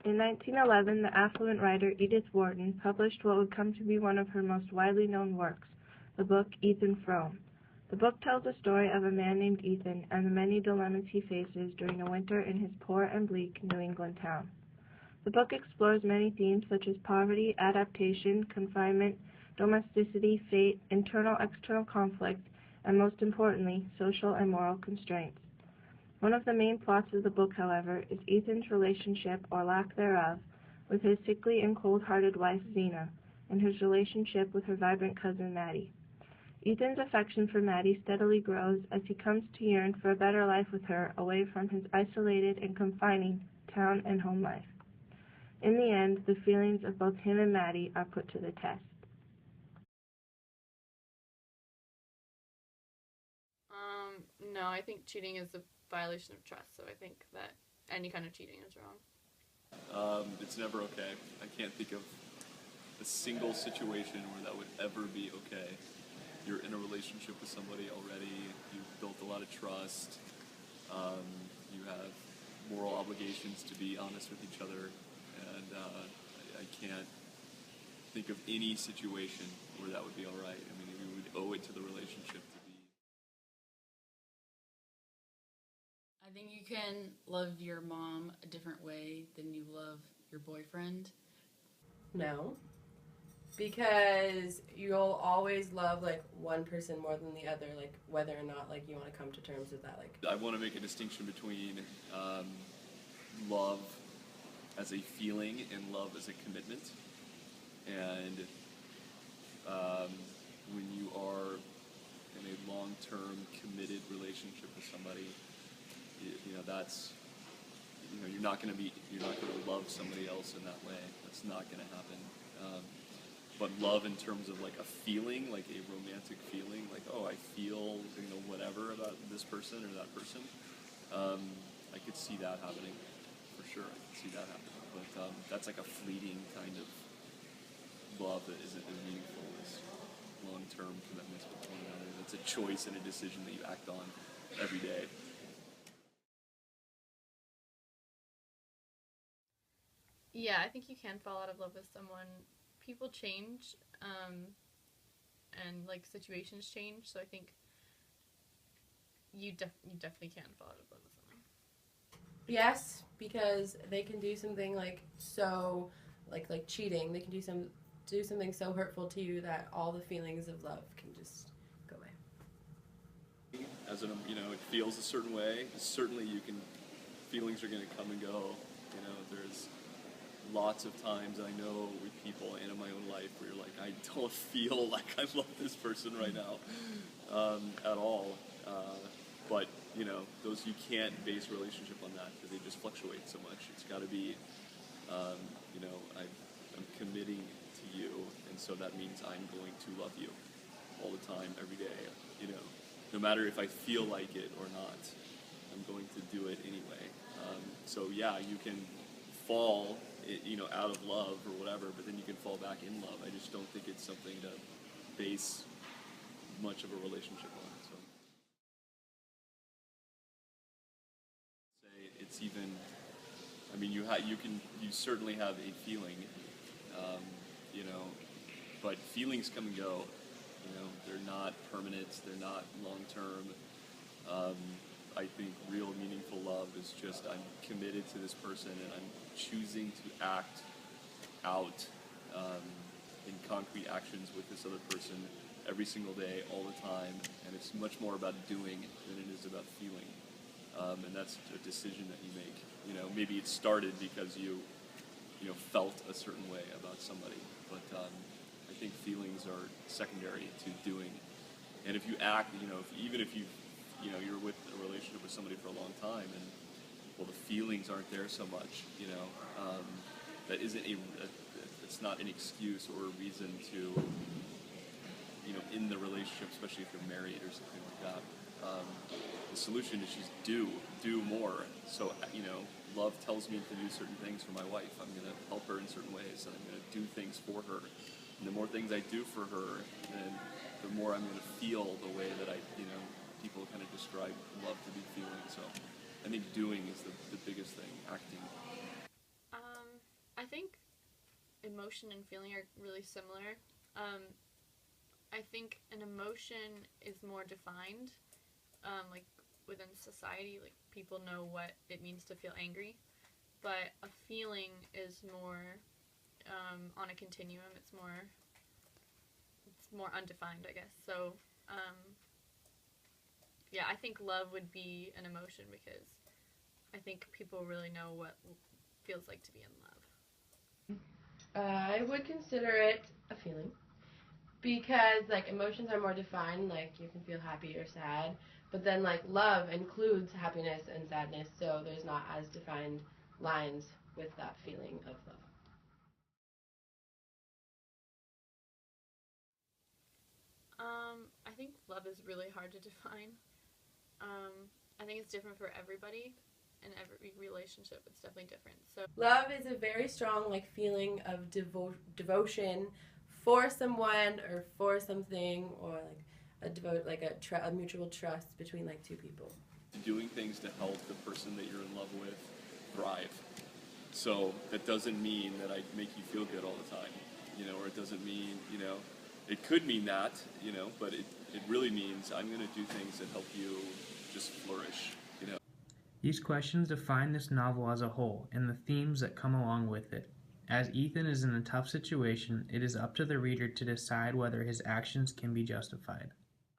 In 1911, the affluent writer Edith Wharton published what would come to be one of her most widely known works, the book Ethan Frome. The book tells the story of a man named Ethan and the many dilemmas he faces during a winter in his poor and bleak New England town. The book explores many themes such as poverty, adaptation, confinement, domesticity, fate, internal-external conflict, and most importantly, social and moral constraints. One of the main plots of the book, however, is Ethan's relationship, or lack thereof, with his sickly and cold-hearted wife Zena, and his relationship with her vibrant cousin Maddie. Ethan's affection for Maddie steadily grows as he comes to yearn for a better life with her away from his isolated and confining town and home life. In the end, the feelings of both him and Maddie are put to the test. No, I think cheating is a violation of trust, so I think that any kind of cheating is wrong. It's never okay. I can't think of a single situation where that would ever be okay. You're in a relationship with somebody already, you've built a lot of trust, you have moral obligations to be honest with each other, and I can't think of any situation where that would be alright. I mean, we would owe it to the relationship to be. I think you can love your mom a different way than you love your boyfriend. No, because you'll always love like one person more than the other, like whether or not like you want to come to terms with that. Like I want to make a distinction between love as a feeling and love as a commitment. And when you are in a long-term committed relationship with somebody, that's, you're not going to love somebody else in that way. That's not going to happen. But love in terms of like a feeling, like a romantic feeling, like, oh, I feel, whatever about this person or that person, I could see that happening, for sure. I could see that happening. But that's like a fleeting kind of love that isn't as meaningful as long-term commitments with one another. That's a choice and a decision that you act on every day. Yeah, I think you can fall out of love with someone. People change, and like situations change, so I think you definitely can fall out of love with someone. yes, because they can do something like so, like cheating. They can do something so hurtful to you that all the feelings of love can just go away. As in, it feels a certain way. Certainly, feelings are going to come and go. There's lots of times I know with people and in my own life where you're like, I don't feel like I love this person right now at all. But those, you can't base a relationship on that because they just fluctuate so much. It's got to be, I'm committing to you, and so that means I'm going to love you all the time, every day. No matter if I feel like it or not, I'm going to do it anyway. So yeah, you can fall, out of love or whatever, but then you can fall back in love. I just don't think it's something to base much of a relationship on. So, say it's even. I mean, you certainly have a feeling, but feelings come and go. They're not permanent. They're not long term. I think real meaningful love is just I'm committed to this person and I'm choosing to act out in concrete actions with this other person every single day, all the time, and it's much more about doing than it is about feeling. And that's a decision that you make. Maybe it started because you felt a certain way about somebody, but I think feelings are secondary to doing. And if you act, even if you're with a relationship with somebody for a long time, and the feelings aren't there so much, that isn't it's not an excuse or a reason to, in the relationship, especially if you're married or something like that. The solution is just do more. So, love tells me to do certain things for my wife. I'm going to help her in certain ways, and I'm going to do things for her. And the more things I do for her, then the more I'm going to feel the way that people kind of describe love to be feeling. So I think doing is the biggest thing, acting. emotion and feeling are really similar. I think an emotion is more defined, like within society, like people know what it means to feel angry, but a feeling is more on a continuum. It's more undefined, I guess. So, yeah, I think love would be an emotion because I think people really know what it feels like to be in love. I would consider it a feeling because like emotions are more defined. Like you can feel happy or sad, but then like love includes happiness and sadness, so there's not as defined lines with that feeling of love. I think love is really hard to define. I think it's different for everybody. In every relationship, it's definitely different. So Love is a very strong like feeling of devotion for someone or for something, or like a mutual trust between like two people. Doing things to help the person that you're in love with thrive. So that doesn't mean that I make you feel good all the time, or it doesn't mean, it could mean that, but it really means I'm going to do things that help you just flourish. These questions define this novel as a whole and the themes that come along with it. As Ethan is in a tough situation, it is up to the reader to decide whether his actions can be justified.